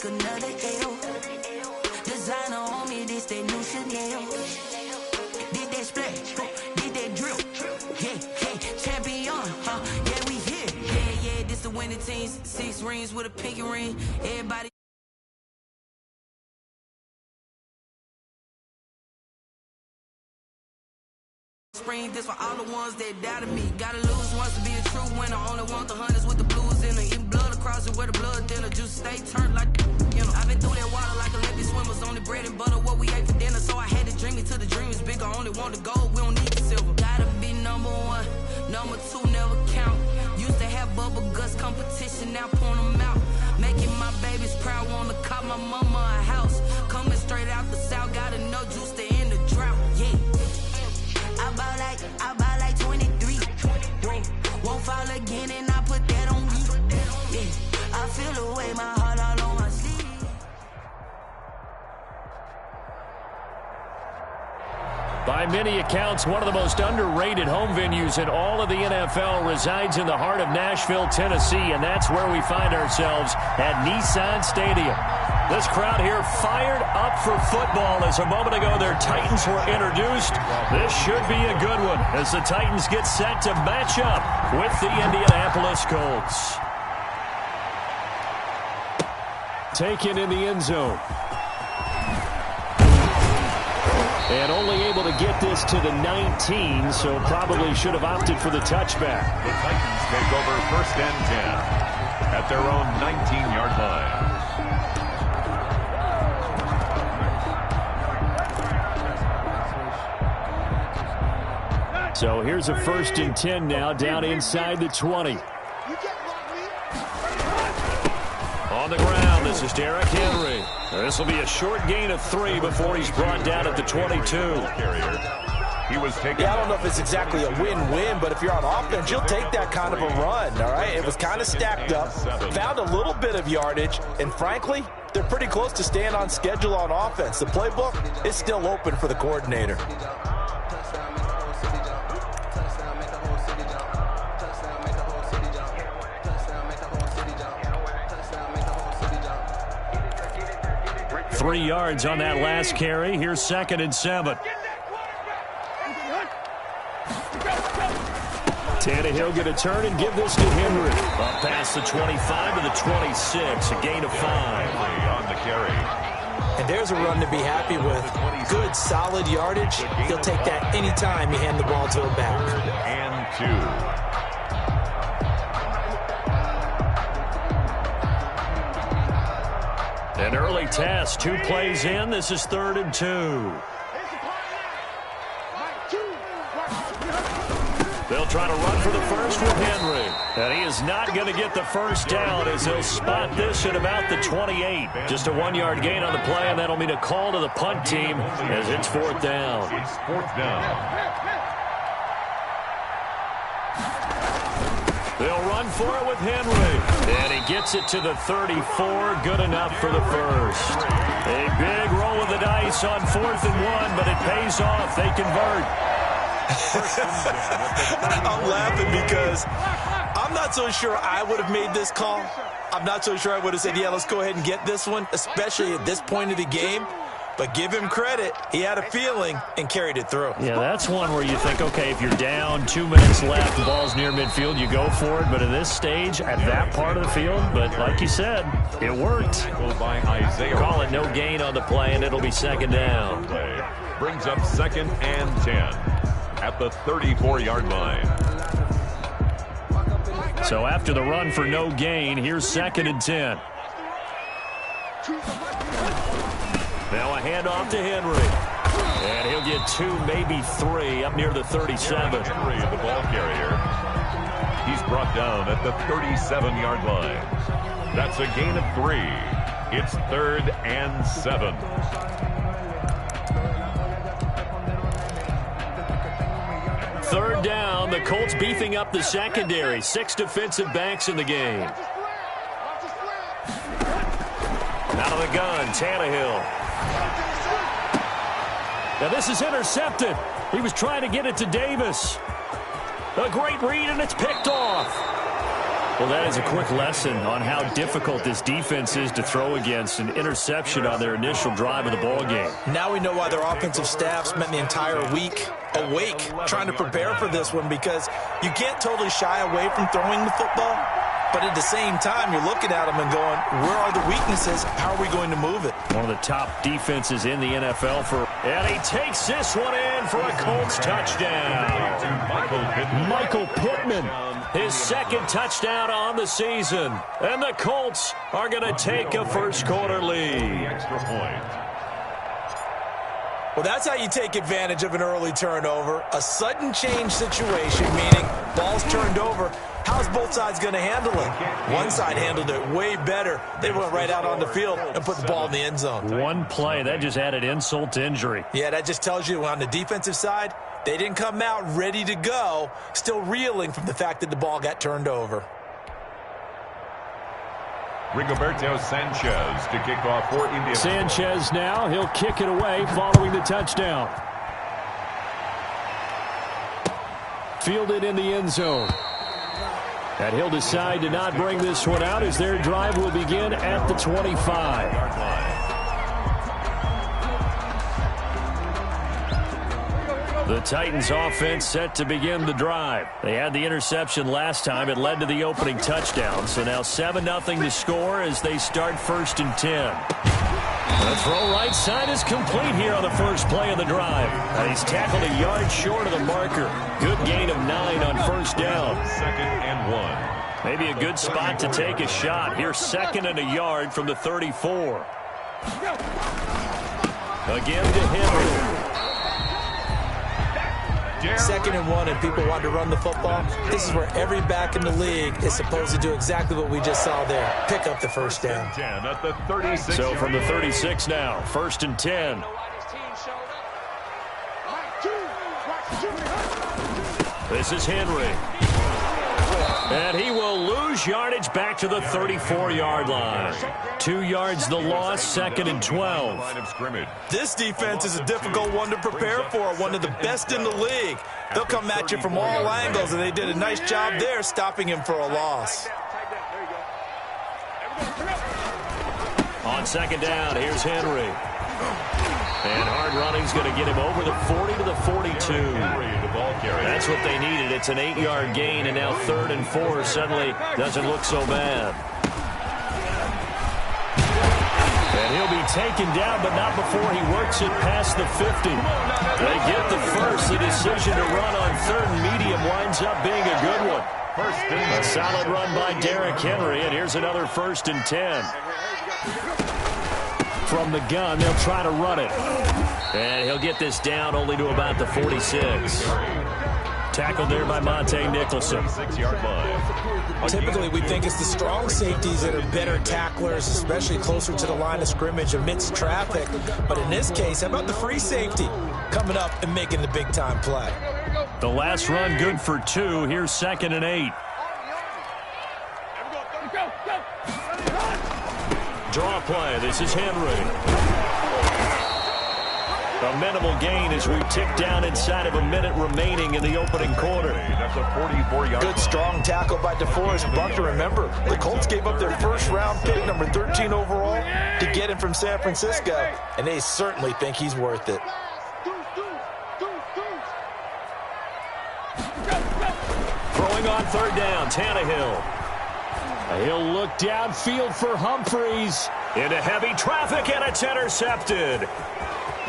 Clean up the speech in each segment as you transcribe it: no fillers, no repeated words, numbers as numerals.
make another L. Designer on me, this that new Chanel. Did that splash, did that drip. Yeah, champion, yeah, we here. Yeah, this the winning teams. 6 rings with a pinky ring. Everybody. Spring, this for all the ones that doubted me. Gotta lose once to be a true winner. Only want the hunters with the blues in her. Even blood across it where the blood thinner. Juice stay turned like, you know. I've been through that water like Olympic swimmers. Only bread and butter, what we ate for dinner. So I had to dream it till the dream is bigger. Only want the gold, we don't need the silver. Gotta be number 1, number 2 never count. Used to have bubble guts competition, now point them out. Making my babies proud, wanna call my mama a house. Coming straight out the south, gotta know juice to end the drought. Yeah. I bought like 23. Won't fall again and I put that on me. Yeah, I feel the way, my heart all on my sleeve. By many accounts, one of the most underrated home venues in all of the NFL resides in the heart of Nashville, Tennessee, and that's where we find ourselves at Nissan Stadium. This crowd here fired up for football as a moment ago their Titans were introduced. This should be a good one as the Titans get set to match up with the Indianapolis Colts. Taken in the end zone. And only able to get this to the 19, so probably should have opted for the touchback. The Titans take over 1st and 10 at their own 19-yard line. So here's a 1st and 10 now, down inside the 20. On the ground, this is Derrick Henry. This will be a short gain of 3 before he's brought down at the 22. He was taken. Yeah, I don't know if it's exactly a win-win, but if you're on offense, you'll take that kind of a run, all right? It was kind of stacked up, found a little bit of yardage, and frankly, they're pretty close to staying on schedule on offense. The playbook is still open for the coordinator. Three yards on that last carry. Here's 2nd and 7. Tannehill get a turn and give this to Henry. Up past the 25 to the 26. A gain of 5. On the carry. And there's a run to be happy with. Good, solid yardage. He'll take that anytime you hand the ball to a back. And 2. An early test, 2 plays in. This is 3rd and 2. They'll try to run for the first with Henry. And he is not going to get the first down as they'll spot this at about the 28. Just a 1-yard gain on the play, and that'll mean a call to the punt team as it's 4th down. It's 4th down. They'll run for it with Henry. And he gets it to the 34. Good enough for the first. A big roll of the dice on 4th and 1, but it pays off. They convert. I'm laughing because I'm not so sure I would have made this call. I'm not so sure I would have said, yeah, let's go ahead and get this one, especially at this point of the game. But give him credit. He had a feeling and carried it through. Yeah, that's one where you think, okay, if you're down, 2 minutes left, the ball's near midfield, you go for it. But in this stage, at that part of the field, but like you said, it worked. Call it no gain on the play, and it'll be 2nd down. Brings up 2nd and 10 at the 34-yard line. So after the run for no gain, here's 2nd and 10. Now a handoff to Henry. And he'll get 2, maybe 3 up near the 37. Henry, the ball carrier. He's brought down at the 37-yard line. That's a gain of 3. It's 3rd and 7. Third down, the Colts beefing up the secondary. 6 defensive backs in the game. Out of the gun, Tannehill. Now this is intercepted. He was trying to get it to Davis. A great read, and it's picked off. Well, that is a quick lesson on how difficult this defense is to throw against. An interception on their initial drive of the ball game. Now we know why their offensive staff spent the entire week awake trying to prepare for this one, because you can't totally shy away from throwing the football, but at the same time you're looking at them and going, where are the weaknesses? How are we going to move it? One of the top defenses in the NFL and he takes this one in for a Colts touchdown. Michael Pittman, his second touchdown on the season. And the Colts are going to take a first-quarter lead. Extra point. Well, that's how you take advantage of an early turnover. A sudden change situation, meaning ball's turned over. How's both sides going to handle it? One side handled it way better. They went right out on the field and put the ball in the end zone. One play, that just added insult to injury. Yeah, that just tells you on the defensive side, they didn't come out ready to go, still reeling from the fact that the ball got turned over. Rigoberto Sanchez to kick off for India. Sanchez now, he'll kick it away following the touchdown. Fielded in the end zone. And he'll decide to not bring this one out as their drive will begin at the 25. The Titans offense set to begin the drive. They had the interception last time. It led to the opening touchdown. So now 7-0 to score as they start 1st and 10. The throw right side is complete here on the first play of the drive. And he's tackled a yard short of the marker. Good gain of 9 on first down. 2nd and 1. Maybe a good spot to take a shot. Here's 2nd and a yard from the 34. Again to Henry. 2nd and 1 and people want to run the football. This is where every back in the league is supposed to do exactly what we just saw there. Pick up the first down. So from the 36 now, 1st and 10. This is Henry. And he will lose yardage back to the 34-yard line. 2 yards the loss, 2nd and 12. This defense is a difficult one to prepare for, one of the best in the league. They'll come at you from all angles, and they did a nice job there stopping him for a loss. On 2nd down, here's Henry. And hard running's going to get him over the 40 to the 42. That's what they needed. It's an 8-yard gain, and now 3rd and 4 suddenly doesn't look so bad. And he'll be taken down, but not before he works it past the 50. They get the first. The decision to run on 3rd and medium winds up being a good one. A solid run by Derrick Henry, and here's another 1st and 10. From the gun, they'll try to run it. And he'll get this down only to about the 46. Tackled there by Monte Nicholson. Typically, we think it's the strong safeties that are better tacklers, especially closer to the line of scrimmage amidst traffic. But in this case, how about the free safety coming up and making the big-time play? The last run good for 2. Here's 2nd and 8. Draw play. This is Henry. A minimal gain as we tick down inside of a minute remaining in the opening quarter. That's a 44-yard. Good strong tackle by DeForest Buckner. Remember, the Colts gave up their first-round pick, number 13 overall, to get him from San Francisco, and they certainly think he's worth it. Throwing on 3rd down, Tannehill. He'll look downfield for Humphreys. Into heavy traffic, and it's intercepted.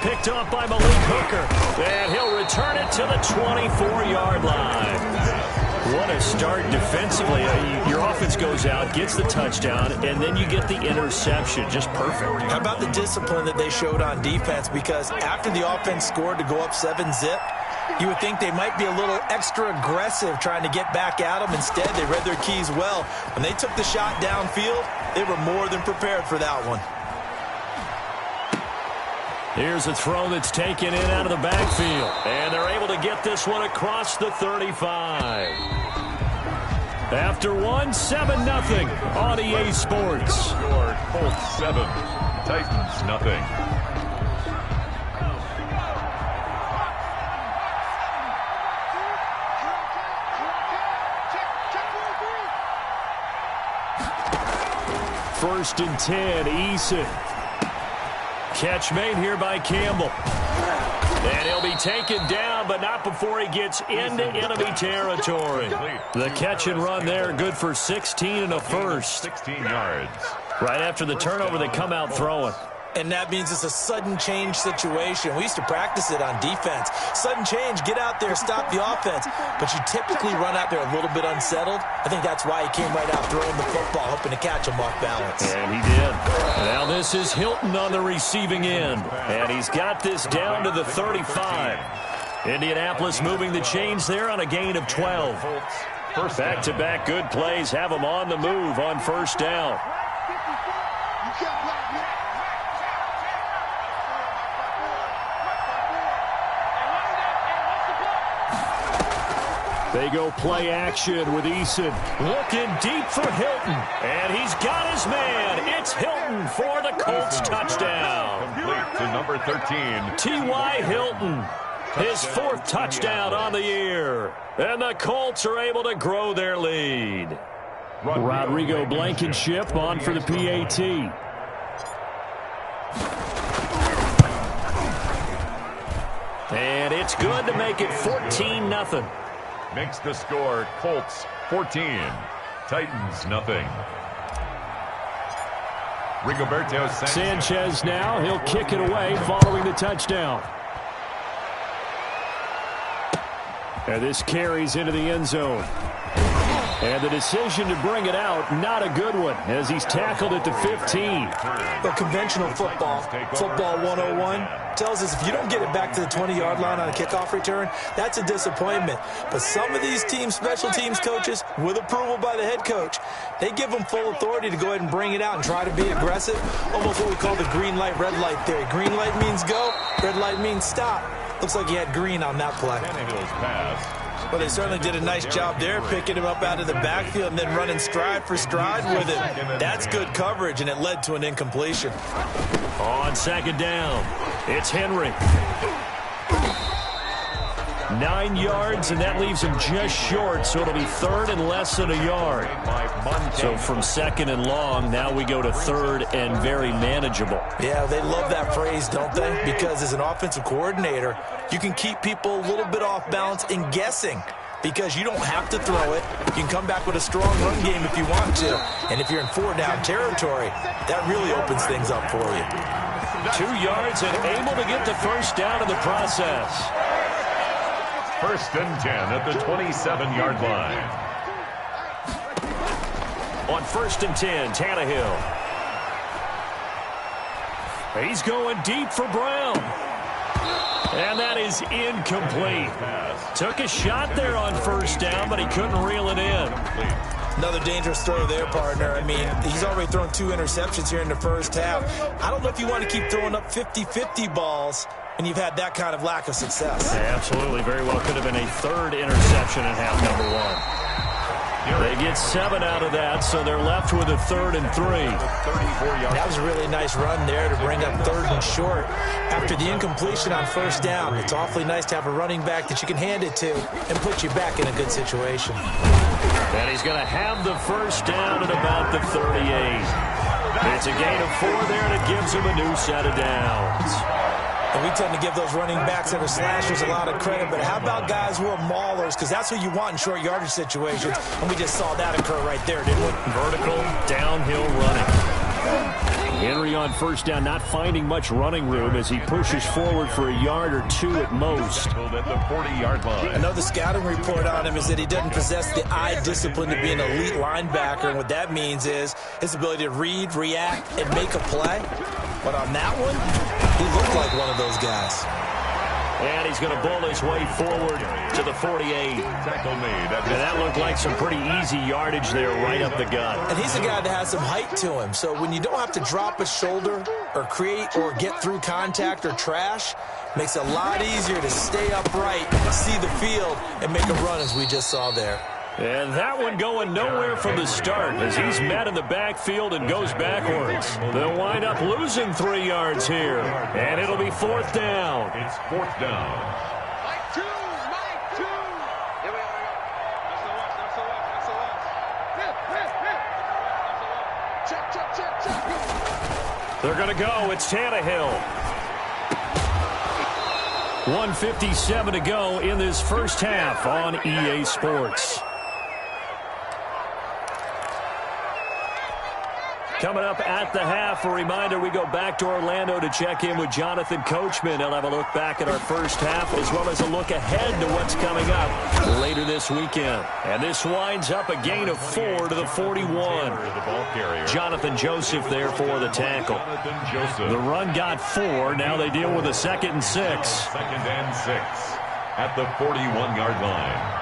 Picked up by Malik Hooker. And he'll return it to the 24-yard line. What a start defensively. Your offense goes out, gets the touchdown, and then you get the interception. Just perfect. How about the discipline that they showed on defense? Because after the offense scored to go up 7-zip, you would think they might be a little extra aggressive trying to get back at them. Instead, they read their keys well. When they took the shot downfield, they were more than prepared for that one. Here's a throw that's taken in out of the backfield. And they're able to get this one across the 35. After one, 7-0 on EA Sports. Score, Colts 7, Titans nothing. 1st and 10. Eason. Catch made here by Campbell. And he'll be taken down, but not before he gets into enemy territory. The catch and run there, good for 16 and a first. 16 yards. Right after the turnover, they come out throwing. And that means it's a sudden change situation. We used to practice it on defense. Sudden change, get out there, stop the offense. But you typically run out there a little bit unsettled. I think that's why he came right out throwing the football, hoping to catch him off balance. And he did. Now this is Hilton on the receiving end. And he's got this down to the 35. Indianapolis moving the chains there on a gain of 12. Back-to-back good plays have him on the move on 1st down. They go play action with Eason. Looking deep for Hilton. And he's got his man. It's Hilton for the Colts touchdown. Complete to number 13. T.Y. Hilton. His 4th touchdown on the year. And the Colts are able to grow their lead. Rodrigo Blankenship on for the PAT. And it's good to make it 14-0. Makes the score Colts 14, Titans nothing. Rigoberto Sanchez now. He'll kick it away following the touchdown. And this carries into the end zone. And the decision to bring it out, not a good one, as he's tackled at the 15. But conventional football 101, tells us if you don't get it back to the 20-yard line on a kickoff return, that's a disappointment. But some of these teams, special teams coaches, with approval by the head coach, they give them full authority to go ahead and bring it out and try to be aggressive. Almost what we call the green light, red light theory. Green light means go, red light means stop. Looks like he had green on that play. Well, they certainly did a nice job there, picking him up out of the backfield and then running stride for stride with him. That's good coverage, and it led to an incompletion. On 2nd down, it's Henry. 9 yards, and that leaves him just short, so it'll be 3rd and less than a yard. So from 2nd and long, now we go to 3rd and very manageable. Yeah, they love that phrase, don't they? Because as an offensive coordinator, you can keep people a little bit off balance and guessing because you don't have to throw it. You can come back with a strong run game if you want to. And if you're in 4-down territory, that really opens things up for you. 2 yards and able to get the 1st down in the process. 1st and 10 at the 27-yard line. On 1st and 10, Tannehill. He's going deep for Brown. And that is incomplete. Took a shot there on 1st down, but he couldn't reel it in. Another dangerous throw there, partner. I mean, he's already thrown 2 interceptions here in the 1st half. I don't know if you want to keep throwing up 50-50 balls and you've had that kind of lack of success. Yeah, absolutely. Very well could have been a 3rd interception in half number 1. They get 7 out of that, so they're left with a 3rd and 3. That was a really nice run there to bring up 3rd and short. After the incompletion on 1st down, it's awfully nice to have a running back that you can hand it to and put you back in a good situation. And he's going to have the 1st down at about the 38. It's a gain of 4 there, and it gives him a new set of downs. And we tend to give those running backs that are slashers a lot of credit, but how about guys who are maulers? Because that's what you want in short yardage situations, and we just saw that occur right there, didn't we? Vertical, downhill running. Henry on 1st down, not finding much running room as he pushes forward for a yard or 2 at most. At the 40-yard line. Another scouting report on him is that he doesn't possess the eye discipline to be an elite linebacker, and what that means is his ability to read, react, and make a play. But on that one, he looked like one of those guys. And he's going to bull his way forward to the 48. Tackle made. And that looked like some pretty easy yardage there right up the gut. And he's a guy that has some height to him. So when you don't have to drop a shoulder or create or get through contact or trash, makes it a lot easier to stay upright, see the field, and make a run as we just saw there. And that one going nowhere from the start as he's met in the backfield and goes backwards. They'll wind up losing 3 yards here. And it'll be 4th down. It's 4th down. They're going to go. It's Tannehill. 1:57 to go in this first half on EA Sports. Coming up at the half, a reminder, we go back to Orlando to check in with Jonathan Coachman. He'll have a look back at our first half as well as a look ahead to what's coming up later this weekend. And this winds up a gain of 4 to the 41. Jonathan Joseph there for the tackle. The run got 4. Now they deal with a 2nd and 6. 2nd and 6 at the 41-yard line.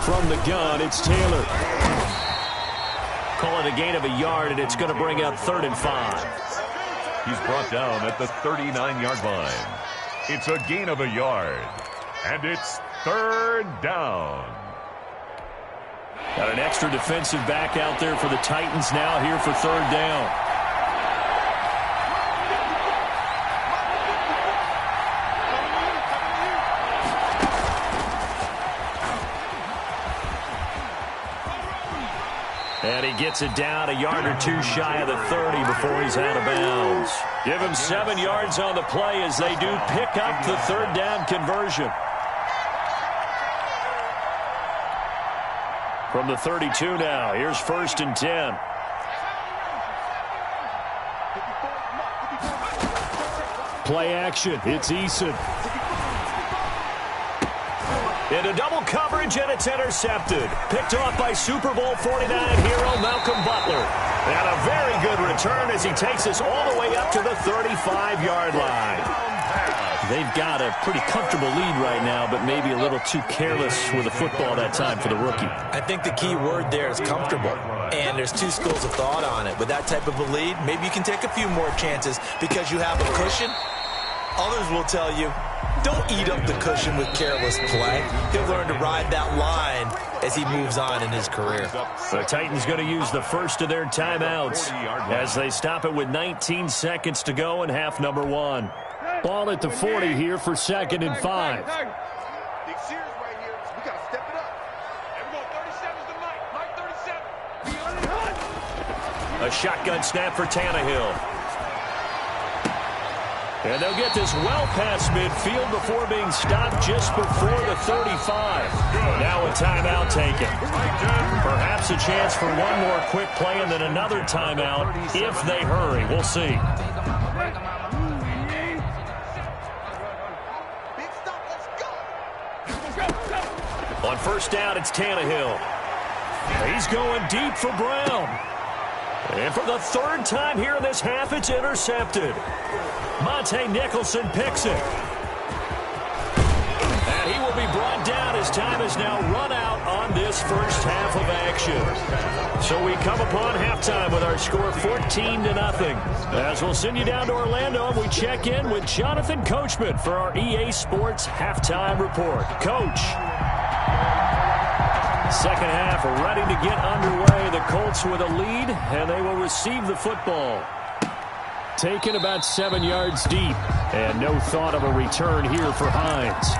From the gun, it's Taylor. Call it a gain of a yard, and it's going to bring up 3rd and 5. He's brought down at the 39-yard line. It's a gain of a yard, and it's 3rd down. Got an extra defensive back out there for the Titans now here for 3rd down. And he gets it down a yard or 2 shy of the 30 before he's out of bounds. Give him 7 yards on the play as they do pick up the 3rd down conversion. From the 32 now, here's 1st and 10. Play action, it's Eason. Into double coverage, and it's intercepted. Picked off by Super Bowl 49 hero Malcolm Butler. And a very good return as he takes us all the way up to the 35-yard line. They've got a pretty comfortable lead right now, but maybe a little too careless with the football that time for the rookie. I think the key word there is comfortable. And there's 2 schools of thought on it. With that type of a lead, maybe you can take a few more chances because you have a cushion. Others will tell you, don't eat up the cushion with careless play. He'll learn to ride that line as he moves on in his career. The Titans going to use the first of their timeouts as they stop it with 19 seconds to go in half number 1. Ball at the 40 here for 2nd and 5. A shotgun snap for Tannehill. And they'll get this well past midfield before being stopped just before the 35. Now a timeout taken. Perhaps a chance for one more quick play and then another timeout if they hurry. We'll see. On 1st down, it's Tannehill. He's going deep for Brown. And for the 3rd time here in this half, it's intercepted. Monte Nicholson picks it. And he will be brought down as time is now run out on this first half of action. So we come upon halftime with our score 14-0. As we'll send you down to Orlando and we check in with Jonathan Coachman for our EA Sports Halftime Report. Coach. Second half ready to get underway. The Colts with a lead, and they will receive the football. Taken about 7 yards deep, and no thought of a return here for Hines.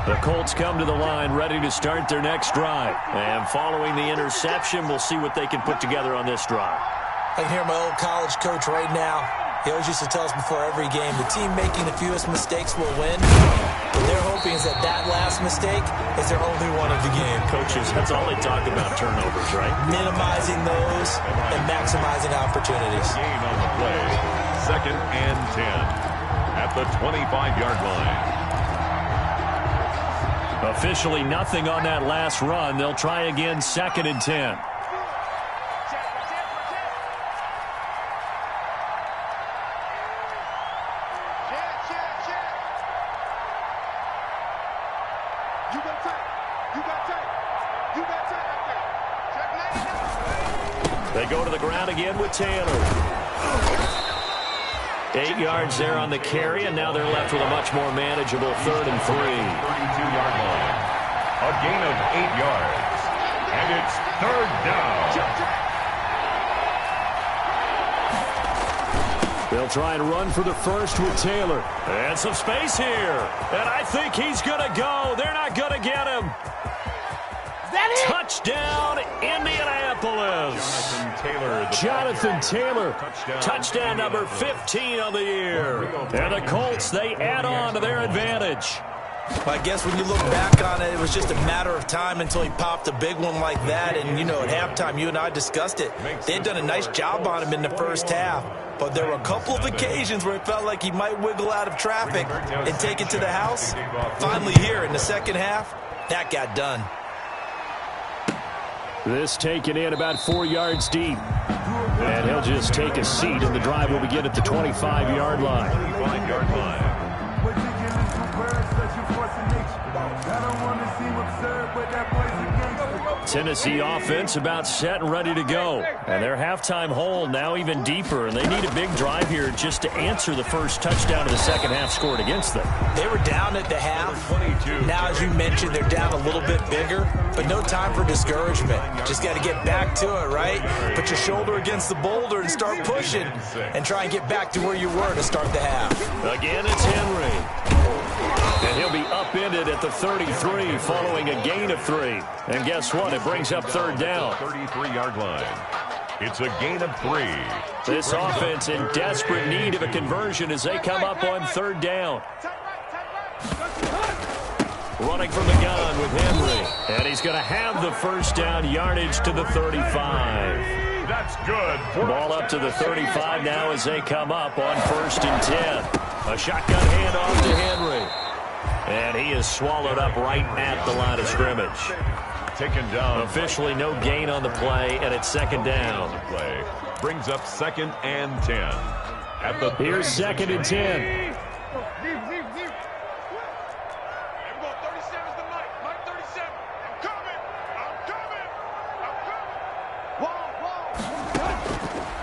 The Colts come to the line ready to start their next drive. And following the interception, we'll see what they can put together on this drive. I can hear my old college coach right now. He always used to tell us before every game, the team making the fewest mistakes will win. What they're hoping is that that last mistake is their only one of the game. Coaches, that's all they talk about, turnovers, right? Minimizing those and maximizing opportunities. Gain on the play, 2nd and 10 at the 25-yard line. Officially nothing on that last run. They'll try again 2nd and 10. They go to the ground again with Taylor. 8 yards there on the carry, and now they're left with a much more manageable 3rd and 3. 32-yard line. A gain of 8 yards. And it's third down. They'll try and run for the first with Taylor. And some space here. And I think he's going to go. They're not going to get him. Touchdown, Indianapolis. Jonathan Taylor. Touchdown number 15 on the year. And the Colts, they add on to their advantage. I guess when you look back on it, it was just a matter of time until he popped a big one like that. And, you know, at halftime, you and I discussed it. They had done a nice job on him in the first half. But there were a couple of occasions where it felt like he might wiggle out of traffic and take it to the house. Finally here in the second half, that got done. This taken in about 4 yards deep. And he'll just take a seat, and the drive will begin at the 25-yard line. 25-yard line. Tennessee offense about set and ready to go. And their halftime hole now even deeper, and they need a big drive here just to answer the first touchdown of the second half scored against them. They were down at the half. Now, as you mentioned, they're down a little bit bigger, but no time for discouragement. Just got to get back to it, right? Put your shoulder against the boulder and start pushing and try and get back to where you were to start the half. Again, it's Henry. And he'll be upended at the 33 following a gain of 3. And guess what? It brings up third down. 33-yard line. It's a gain of 3. This offense in desperate need of a conversion as they come up on third down. Running from the gun with Henry. And he's going to have the first down, yardage to the 35. That's good. Ball up to the 35 now as they come up on 1st and 10. A shotgun handoff to Henry. And he is swallowed up right at the line of scrimmage. Taken down. Officially no gain on the play, and it's second down. Play brings up 2nd and 10. At the Here's 2nd and 10.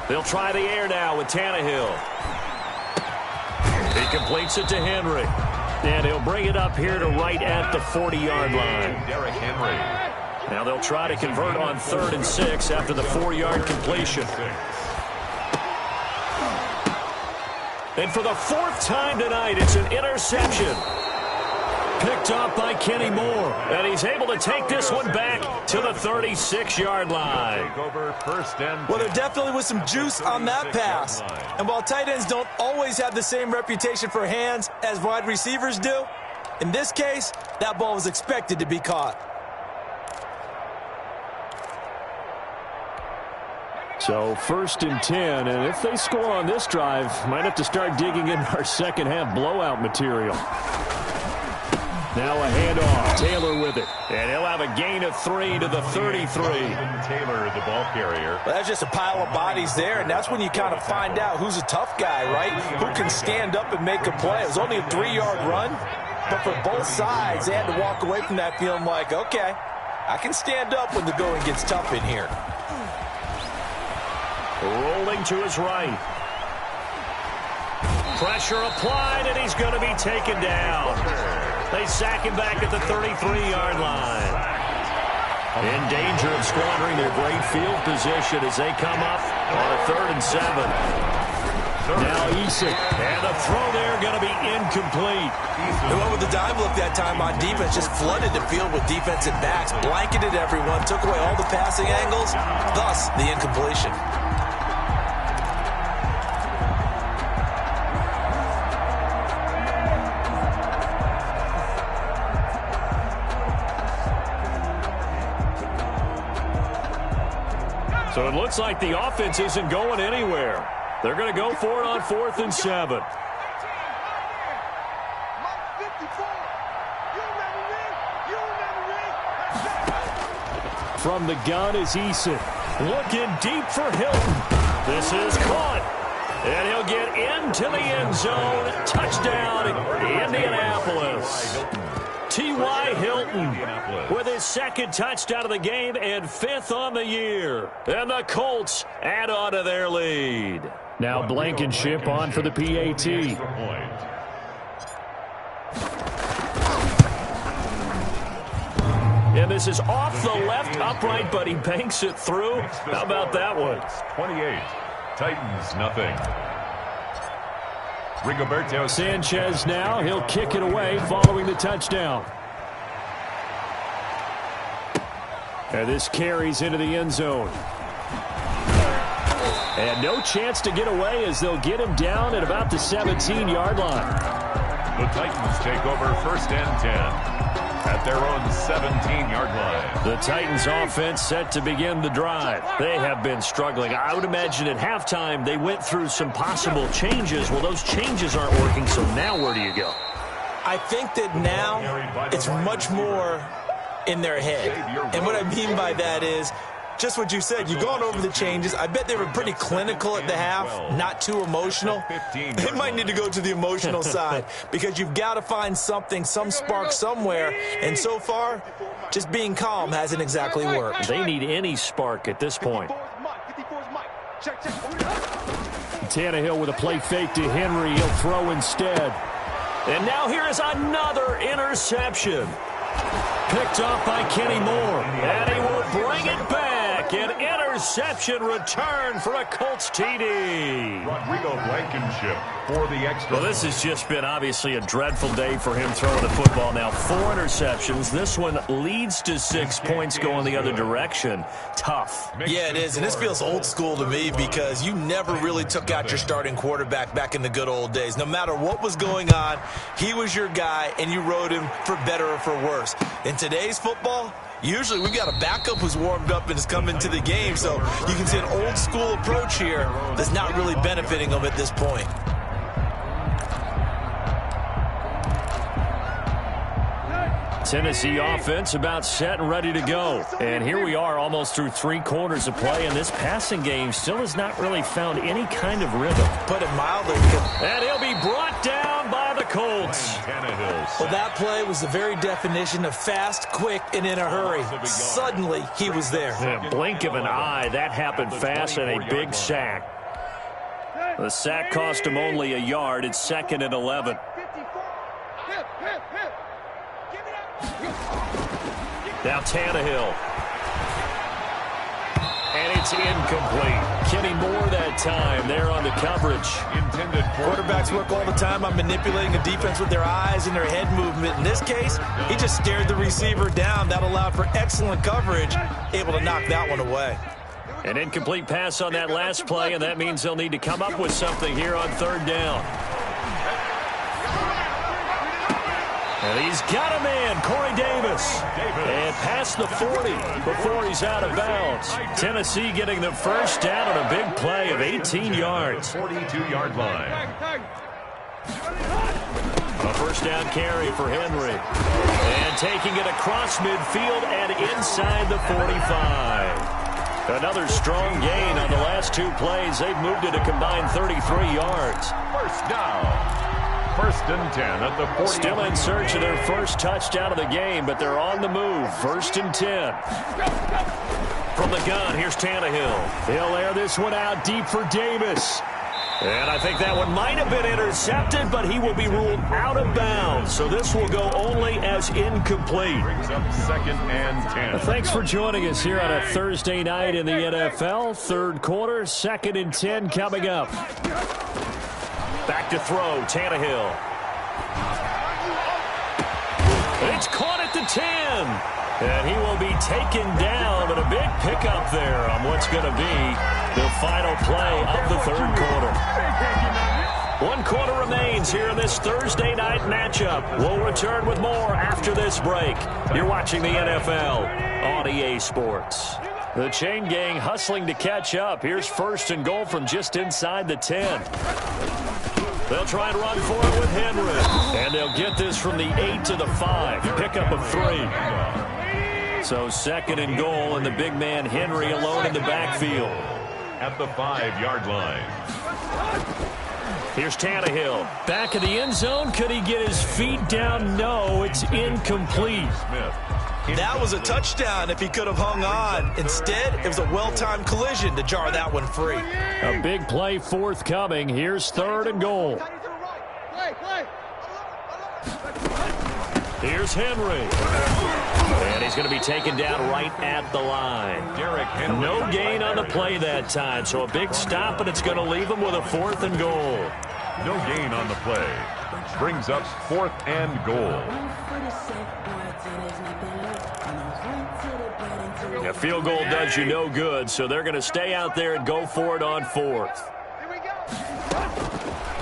They'll try the air now with Tannehill. He completes it to Henry. And he'll bring it up here to right at the 40-yard line. Derrick Henry. Now they'll try to convert on 3rd and 6 after the 4-yard completion. And for the 4th time tonight, it's an interception. Picked up by Kenny Moore. And he's able to take this one back to the 36-yard line. Well, there definitely was some juice on that pass. And while tight ends don't always have the same reputation for hands as wide receivers do, in this case, that ball was expected to be caught. So 1st and 10, and if they score on this drive, might have to start digging in our second half blowout material. Now a handoff. Taylor with it. And he'll have a gain of 3 to the 33. Taylor, the ball carrier. Well, that's just a pile of bodies there, and that's when you kind of find out who's a tough guy, right? Who can stand up and make a play. It was only a 3-yard run, but for both sides, they had to walk away from that feeling like, okay, I can stand up when the going gets tough in here. Rolling to his right. Pressure applied, and he's going to be taken down. They sack him back at the 33-yard line. In danger of squandering their great field position as they come up on a 3rd and 7. Now Eason. And the throw there going to be incomplete. Who went with the dime look that time on defense, just flooded the field with defensive backs, blanketed everyone, took away all the passing angles, thus the incompletion. So it looks like the offense isn't going anywhere. They're going to go for it on 4th and 7. From the gun is Eason. Looking deep for Hilton. This is caught. And he'll get into the end zone. Touchdown, Indianapolis. T.Y. Hilton with his 2nd touchdown of the game and 5th on the year. And the Colts add on to their lead. Now Blankenship on for the PAT. And this is off the left upright, but he banks it through. How about that one? 28. Titans, nothing. Rigoberto Sanchez now. He'll kick it away following the touchdown. And this carries into the end zone. And no chance to get away as they'll get him down at about the 17-yard line. The Titans take over 1st and 10 at their own 17-yard line. The Titans offense set to begin the drive. They have been struggling. I would imagine at halftime they went through some possible changes. Well, those changes aren't working, so now where do you go? I think that now it's much more in their head. And what I mean by that is just what you said. You've gone over the changes. I bet they were pretty clinical at the half, not too emotional. They might need to go to the emotional side because you've got to find something, some spark somewhere. And so far, just being calm hasn't exactly worked. They need any spark at this point. Tannehill with a play fake to Henry. He'll throw instead. And now here is another interception. Picked off by Kenny Moore. And he will bring it back. An interception return for a Colts TD. Rodrigo Blankenship for the extra. Well, this has just been obviously a dreadful day for him throwing the football. Now 4 interceptions. This one leads to 6 points going the other direction. Tough. Yeah, it is. And this feels old school to me because you never really took out your starting quarterback back in the good old days. No matter what was going on, he was your guy, and you rode him for better or for worse. In today's football, usually we've got a backup who's warmed up and has come into the game, so you can see an old school approach here that's not really benefiting them at this point. Tennessee offense about set and ready to go. And here we are almost through 3 quarters of play, and this passing game still has not really found any kind of rhythm. Put it mildly. And he'll be brought down by the Colts. Well, that play was the very definition of fast, quick, and in a hurry. Suddenly, he was there. In a blink of an eye, that happened fast, and a big sack. The sack cost him only a yard. It's 2nd and 11. Now Tannehill. And it's incomplete. Kenny Moore that time there on the coverage. Quarterbacks work all the time on manipulating a defense with their eyes and their head movement. In this case, he just stared the receiver down. That allowed for excellent coverage, able to knock that one away. An incomplete pass on that last play, and that means they'll need to come up with something here on 3rd down. And he's got a man, Corey Davis. And past the 40 before he's out of bounds. Tennessee getting the first down on a big play of 18 yards. 42-yard line. A first down carry for Henry. And taking it across midfield and inside the 45. Another strong gain on the last 2 plays. They've moved it a combined 33 yards. First down. 1st and 10 at the 40. Still in search of their first touchdown of the game, but they're on the move. 1st and 10. From the gun, here's Tannehill. He'll air this one out deep for Davis. And I think that one might have been intercepted, but he will be ruled out of bounds. So this will go only as incomplete. Brings up 2nd and 10. Thanks for joining us here on a Thursday night in the NFL. 3rd quarter, 2nd and 10 coming up. Back to throw, Tannehill. It's caught at the 10. And he will be taken down, but a big pickup there on what's going to be the final play of the 3rd quarter. 1 quarter remains here in this Thursday night matchup. We'll return with more after this break. You're watching the NFL on EA Sports. The chain gang hustling to catch up. Here's 1st and goal from just inside the 10. They'll try and run for it with Henry. And they'll get this from the 8 to the 5. Pickup of 3. So 2nd and goal, and the big man Henry alone in the backfield. At the 5-yard line. Here's Tannehill. Back in the end zone. Could he get his feet down? No, it's incomplete. That was a touchdown if he could have hung on. Instead, it was a well-timed collision to jar that one free. A big play forthcoming. Here's 3rd and goal. Here's Henry. And he's going to be taken down right at the line. No gain on the play that time, so a big stop, and it's going to leave him with a 4th and goal. No gain on the play. Brings up 4th and goal. A field goal does you no good, so they're going to stay out there and go for it on 4th.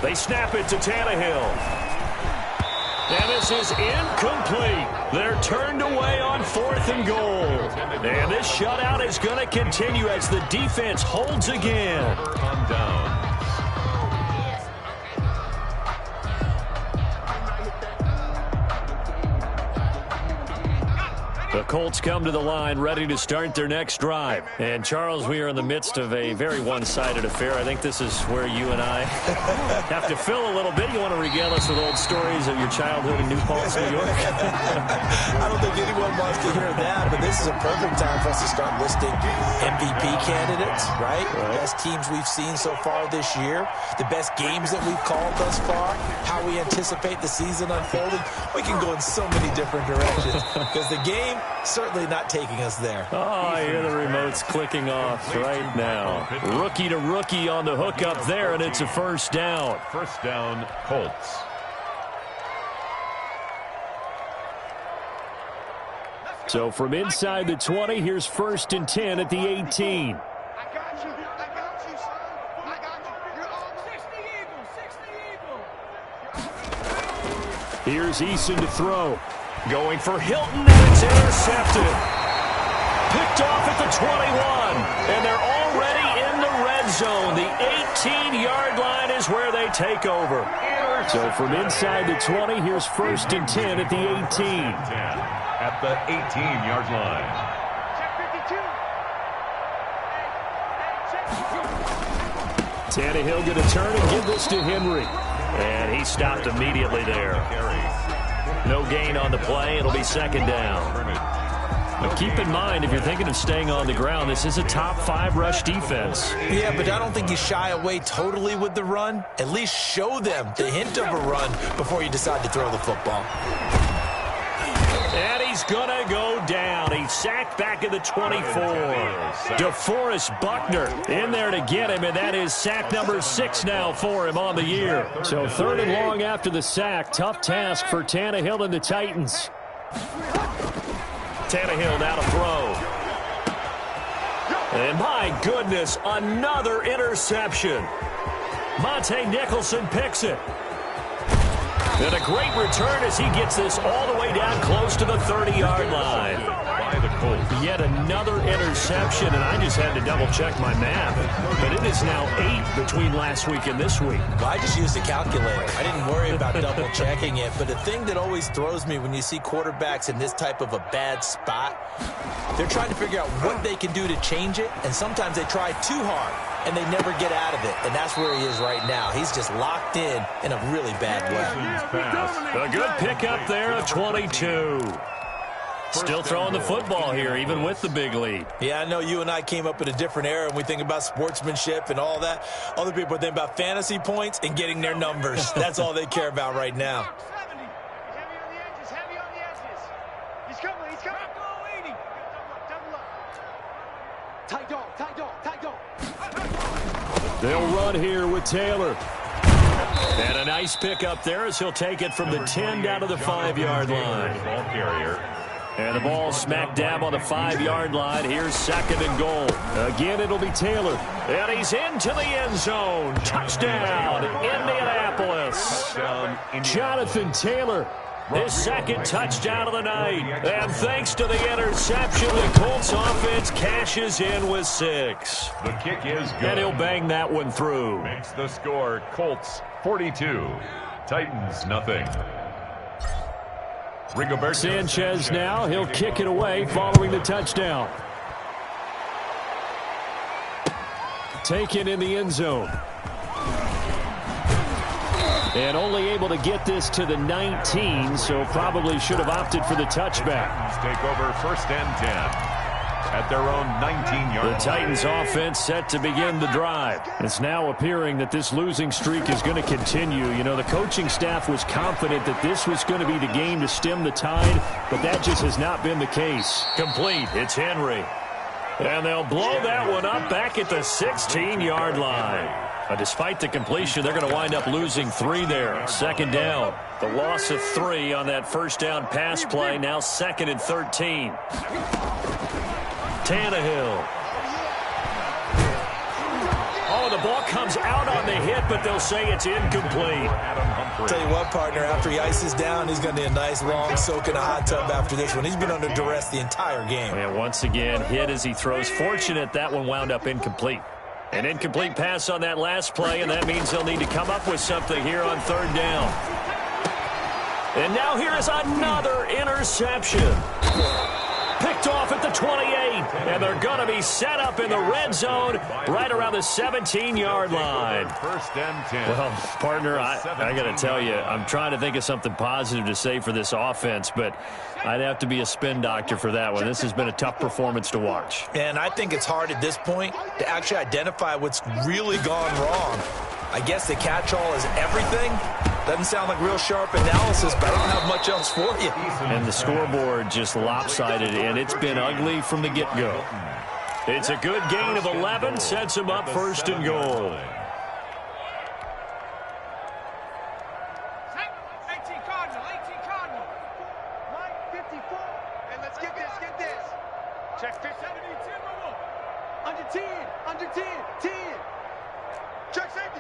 They snap it to Tannehill. And this is incomplete. They're turned away on 4th and goal. And this shutout is going to continue as the defense holds again. On down. The Colts come to the line ready to start their next drive. And, Charles, we are in the midst of a very one-sided affair. I think this is where you and I have to fill a little bit. You want to regale us with old stories of your childhood in New Paltz, New York? I don't think anyone wants to hear that, but this is a perfect time for us to start listing MVP candidates, right? The best teams we've seen so far this year, the best games that we've called thus far, how we anticipate the season unfolding. We can go in so many different directions because the game certainly not taking us there. Oh, I hear the remotes clicking off right now. Rookie to rookie on the hook up there, and it's a 1st down. 1st down, Colts. So from inside the 20, here's 1st and 10 at the 18. Here's Eason to throw. Going for Hilton, and it's intercepted. Picked off at the 21, and they're already in the red zone. The 18-yard line is where they take over. So from inside the 20, here's 1st and 10 at the 18. At the 18-yard line. Tannehill going to turn and give this to Henry. And he stopped immediately there. No gain on the play. It'll be 2nd down. But keep in mind, if you're thinking of staying on the ground, this is a top 5 rush defense. Yeah, but I don't think you shy away totally with the run. At least show them the hint of a run before you decide to throw the football. And he's going to go down. He's sacked back at the 24. DeForest Buckner in there to get him, and that is sack number 6 now for him on the year. So 3rd and long after the sack. Tough task for Tannehill and the Titans. Tannehill now to throw. And my goodness, another interception. Monte Nicholson picks it. And a great return as he gets this all the way down close to the 30-yard line. By the Colts. Yet another interception, and I just had to double-check my math. But it is now 8 between last week and this week. Well, I just used a calculator. I didn't worry about double-checking it. But the thing that always throws me when you see quarterbacks in this type of a bad spot, they're trying to figure out what they can do to change it, and sometimes they try too hard, and they never get out of it. And that's where he is right now. He's just locked in a really bad way. A good pickup there of 22. Still throwing the football here, even with the big lead. Yeah, I know you and I came up in a different era, and we think about sportsmanship and all that. Other people think about fantasy points and getting their numbers. That's all they care about right now. They'll run here with Taylor. And a nice pickup there as he'll take it from the 10 down to the 5-yard line. Ball carrier. And the ball smack dab on the 5-yard line. Here's 2nd and goal. Again, it'll be Taylor. And he's into the end zone. Touchdown, Indianapolis. Jonathan Taylor, his 2nd touchdown of the night. And thanks to the interception, the Colts offense cashes in with 6. The kick is good. And he'll bang that one through. Makes the score Colts 42. Titans nothing. Sanchez now, he'll kick it away following the touchdown. Taken in the end zone. And only able to get this to the 19, so probably should have opted for the touchback. Take over 1st and 10. at their own 19-yard line. The Titans offense set to begin the drive. It's now appearing that this losing streak is going to continue. You know, the coaching staff was confident that this was going to be the game to stem the tide, but that just has not been the case. Complete. It's Henry. And they'll blow that one up back at the 16-yard line. Despite the completion, they're going to wind up losing 3 there. Second down. The loss of 3 on that first down pass play. Now 2nd and 13. Tannehill. Oh, the ball comes out on the hit, but they'll say it's incomplete. Tell you what, partner, after he ices down, he's going to need a nice long soak in a hot tub after this one. He's been under duress the entire game. And once again, hit as he throws. Fortunate that one wound up incomplete. An incomplete pass on that last play, and that means they'll need to come up with something here on 3rd down. And now here is another interception. Picked off at the 28, and they're going to be set up in the red zone right around the 17-yard line. 1st and 10. Well, partner, I got to tell you, I'm trying to think of something positive to say for this offense, but I'd have to be a spin doctor for that one. This has been a tough performance to watch. And I think it's hard at this point to actually identify what's really gone wrong. I guess the catch-all is everything. Doesn't sound like real sharp analysis, but I don't have much else for you. And the scoreboard just lopsided, and it's been ugly from the get-go. It's a good gain of 11, sets him up 1st and goal. 18 Cardinal. 54. And let's get this. Check 50. 72. Under 10. 10. Check safety.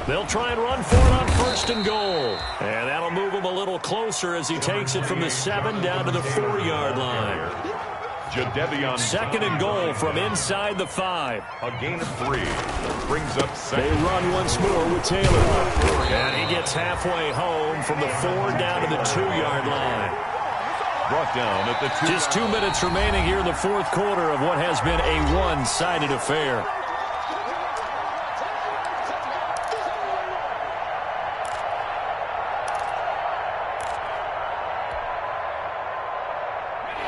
They'll try and run for it on 1st and goal. And that'll move him a little closer as he takes it from the 7 down to the 4-yard line. 2nd and goal from inside the 5. A gain of 3. Brings up 2nd. They run once more with Taylor. And he gets halfway home from the 4 down to the 2-yard line. Brought down at the 2. Just 2 minutes remaining here in the 4th quarter of what has been a one-sided affair.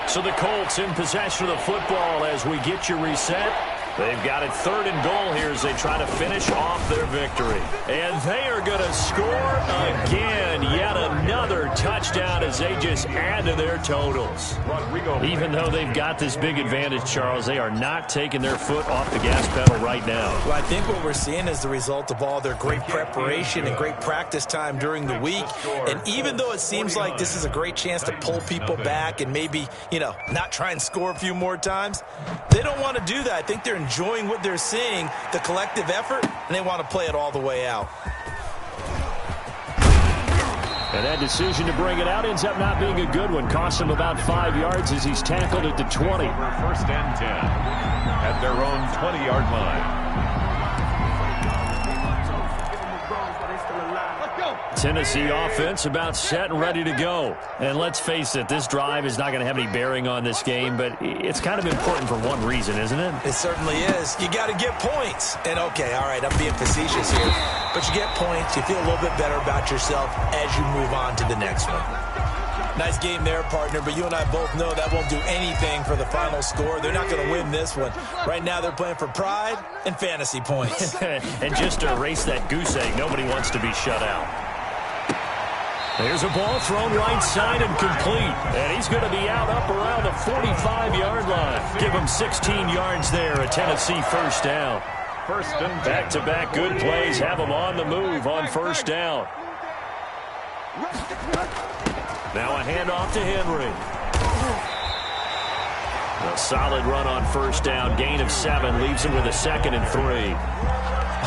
So the Colts in possession of the football as we get you reset. They've got it 3rd and goal here as they try to finish off their victory. And they are going to score again. Yet another touchdown as they just add to their totals. Even though they've got this big advantage, Charles, they are not taking their foot off the gas pedal right now. Well, I think what we're seeing is the result of all their great preparation and great practice time during the week. And even though it seems like this is a great chance to pull people back and maybe, not try and score a few more times, they don't want to do that. I think they're enjoying what they're seeing, the collective effort, and they want to play it all the way out. And that decision to bring it out ends up not being a good one. Costs him about 5 yards as he's tackled at the 20. 1st and 10 at their own 20-yard line. Tennessee offense about set and ready to go. And let's face it, this drive is not going to have any bearing on this game, but it's kind of important for one reason, isn't it? It certainly is. You got to get points. And, okay, all right, I'm being facetious here. But you get points, you feel a little bit better about yourself as you move on to the next one. Nice game there, partner, but you and I both know that won't do anything for the final score. They're not going to win this one. Right now they're playing for pride and fantasy points. And just to erase that goose egg, nobody wants to be shut out. There's a ball thrown right side and complete. And he's going to be out up around the 45-yard line. Give him 16 yards there, a Tennessee 1st down. 1st and 10. Back-to-back good plays have him on the move on 1st down. Now a handoff to Henry. A solid run on 1st down. Gain of 7 leaves him with a 2nd and 3.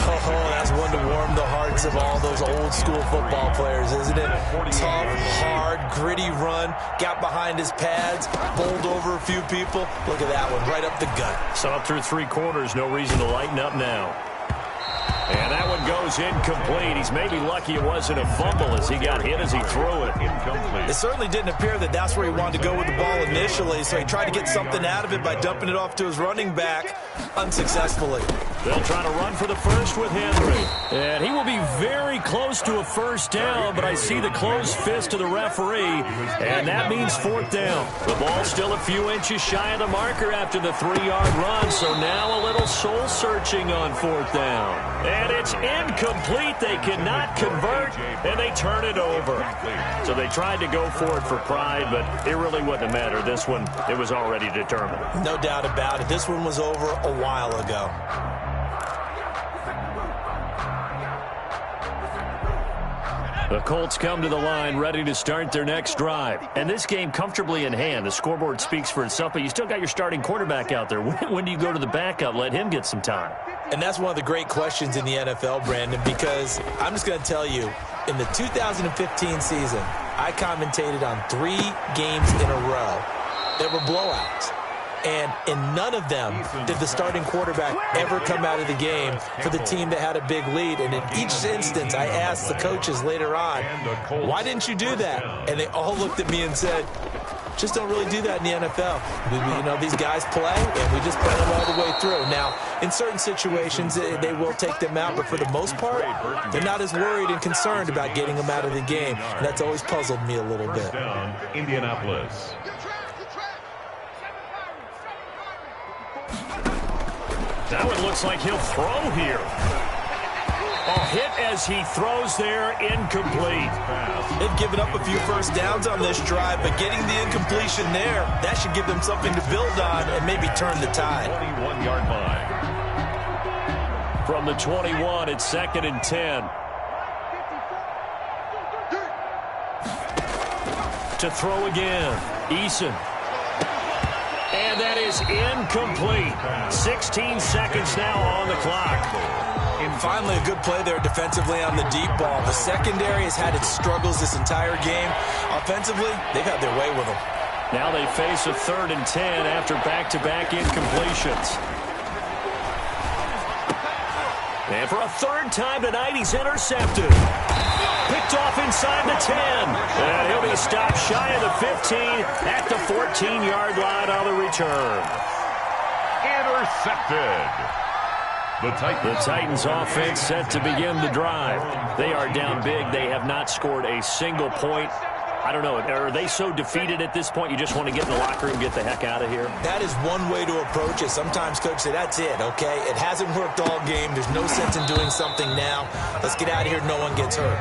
Oh, that's one to warm the hearts of all those old-school football players, isn't it? Tough, hard, gritty run, got behind his pads, bowled over a few people. Look at that one, right up the gut. So up through 3 quarters, no reason to lighten up now. And that one goes incomplete. He's maybe lucky it wasn't a fumble as he got hit as he threw it. Incomplete. It certainly didn't appear that that's where he wanted to go with the ball initially, so he tried to get something out of it by dumping it off to his running back unsuccessfully. They'll try to run for the first with Henry. And he will be very close to a first down, but I see the closed fist of the referee, and that means fourth down. The ball still a few inches shy of the marker after the 3-yard run, so now a little soul-searching on fourth down. And it's incomplete. They cannot convert, and they turn it over. So they tried to go for it for pride, but it really wouldn't have mattered. This one, it was already determined. No doubt about it. This one was over a while ago. The Colts come to the line ready to start their next drive. And this game comfortably in hand. The scoreboard speaks for itself, but you still got your starting quarterback out there. When do you go to the backup? Let him get some time. And that's one of the great questions in the NFL, Brandon, because I'm just going to tell you, in the 2015 season, I commentated on 3 games in a row that were blowouts. And in none of them did the starting quarterback ever come out of the game for the team that had a big lead. And in each instance, I asked the coaches later on, why didn't you do that? And they all looked at me and said, just don't really do that in the NFL. You know, these guys play, and we just play them all the way through. Now, in certain situations, they will take them out, but for the most part, they're not as worried and concerned about getting them out of the game. And that's always puzzled me a little bit. Indianapolis. Now it looks like he'll throw here. A hit as he throws there, incomplete. They've given up a few first downs on this drive, but getting the incompletion there, that should give them something to build on and maybe turn the tide. 21-yard line. From the 21, it's 2nd and 10. To throw again, Eason. And that is incomplete. 16 seconds now on the clock. And finally, a good play there defensively on the deep ball. The secondary has had its struggles this entire game. Offensively, they've had their way with them. Now they face a 3rd and 10 after back-to-back incompletions. And for a 3rd time tonight, he's intercepted. Picked off inside the 10. And he'll be stopped shy of the 15 at the 14-yard line on the return. Intercepted. The Titans offense set to begin the drive. They are down big. They have not scored a single point. I don't know. Are they so defeated at this point you just want to get in the locker room, get the heck out of here? That is one way to approach it. Sometimes coaches say, that's it, okay? It hasn't worked all game. There's no sense in doing something now. Let's get out of here. No one gets hurt.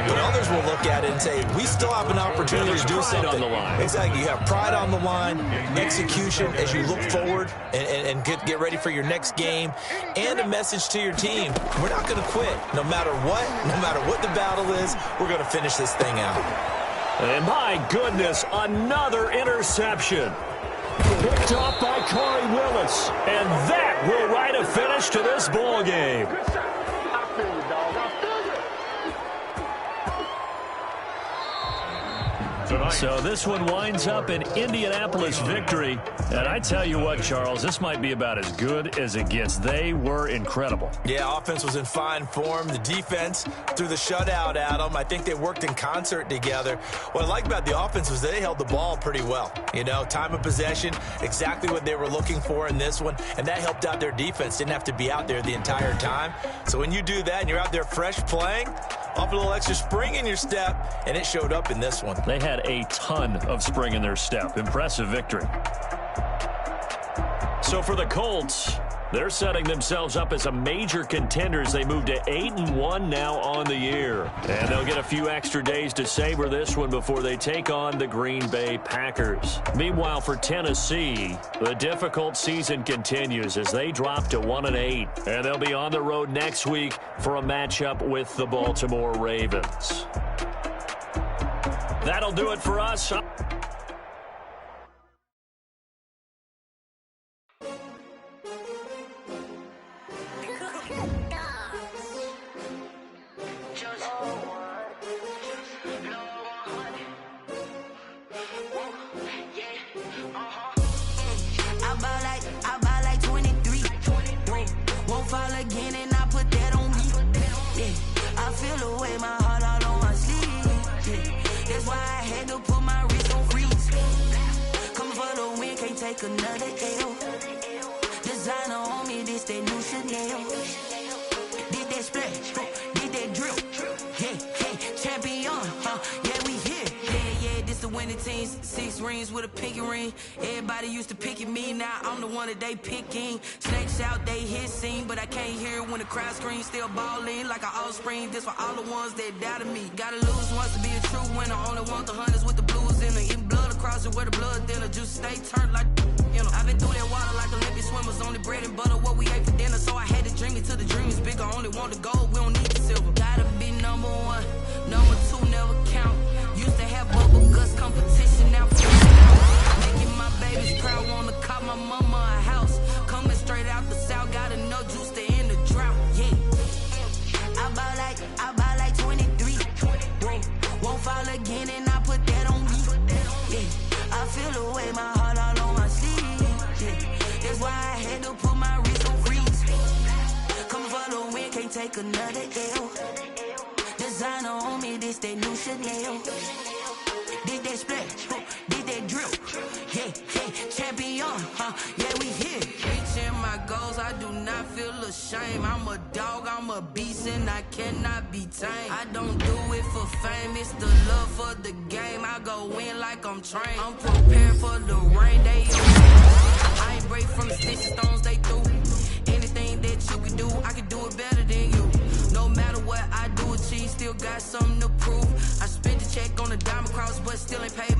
But others will look at it and say, we still have an opportunity to do something. On the line. Exactly. You have pride on the line, execution as you look forward and get ready for your next game, and a message to your team. We're not going to quit. No matter what the battle is, we're going to finish this thing out. And my goodness, another interception. Picked off by Corey Willis. And that will write a finish to this ball game. So this one winds up an Indianapolis victory. And I tell you what, Charles, this might be about as good as it gets. They were incredible. Yeah, offense was in fine form. The defense threw the shutout at them. I think they worked in concert together. What I like about the offense was they held the ball pretty well. You know, time of possession, exactly what they were looking for in this one. And that helped out their defense. Didn't have to be out there the entire time. So when you do that and you're out there fresh playing, off a little extra spring in your step, and it showed up in this one. They had a ton of spring in their step. Impressive victory. So for the Colts, they're setting themselves up as a major contender as they move to 8-1 now on the year. And they'll get a few extra days to savor this one before they take on the Green Bay Packers. Meanwhile, for Tennessee, the difficult season continues as they drop to 1-8. And they'll be on the road next week for a matchup with the Baltimore Ravens. That'll do it for us. Another L. Designer on me, this that new Chanel. 17, 6 rings with a pinky ring. Everybody used to pick at me, now I'm the one that they picking. Snakes out, they hissing, but I can't hear when the crowd screams. Still balling like an offspring. This for all the ones that doubted me. Gotta lose once to be a true winner. Only want the hunters with the blues in them. Eating blood across it where the blood thinner. Just stay turned like, you know. I've been through that water like Olympic swimmers. Only bread and butter, what we ate for dinner. So I had to dream it till the dream is bigger. Only want the gold, we don't need the silver. Gotta be number one, number two never count. Used to have bubble guts competition, now making my babies proud. Wanna call my mama a house. Coming straight out the south, got enough juice to end the drought. Yeah, I buy like 23. Whoa, won't fall again, and I put that on me. Yeah, I feel the way, my heart all on my sleeve. Yeah, that's why I had to put my wrist on freeze. Coming for the win, can't take another L. Designer on me, this that new Chanel. Did that splash, did that drill. Yeah, champion, yeah, we here. Reaching my goals, I do not feel ashamed. I'm a dog, I'm a beast, and I cannot be tamed. I don't do it for fame, it's the love for the game. I go in like I'm trained. I'm prepared for the rain, I ain't break from the sticks and stones they threw. Anything that you can do, I can do it better than you. No matter what I do, achieve, still got something to prove. I spent the check on the diamond cross, but still ain't paid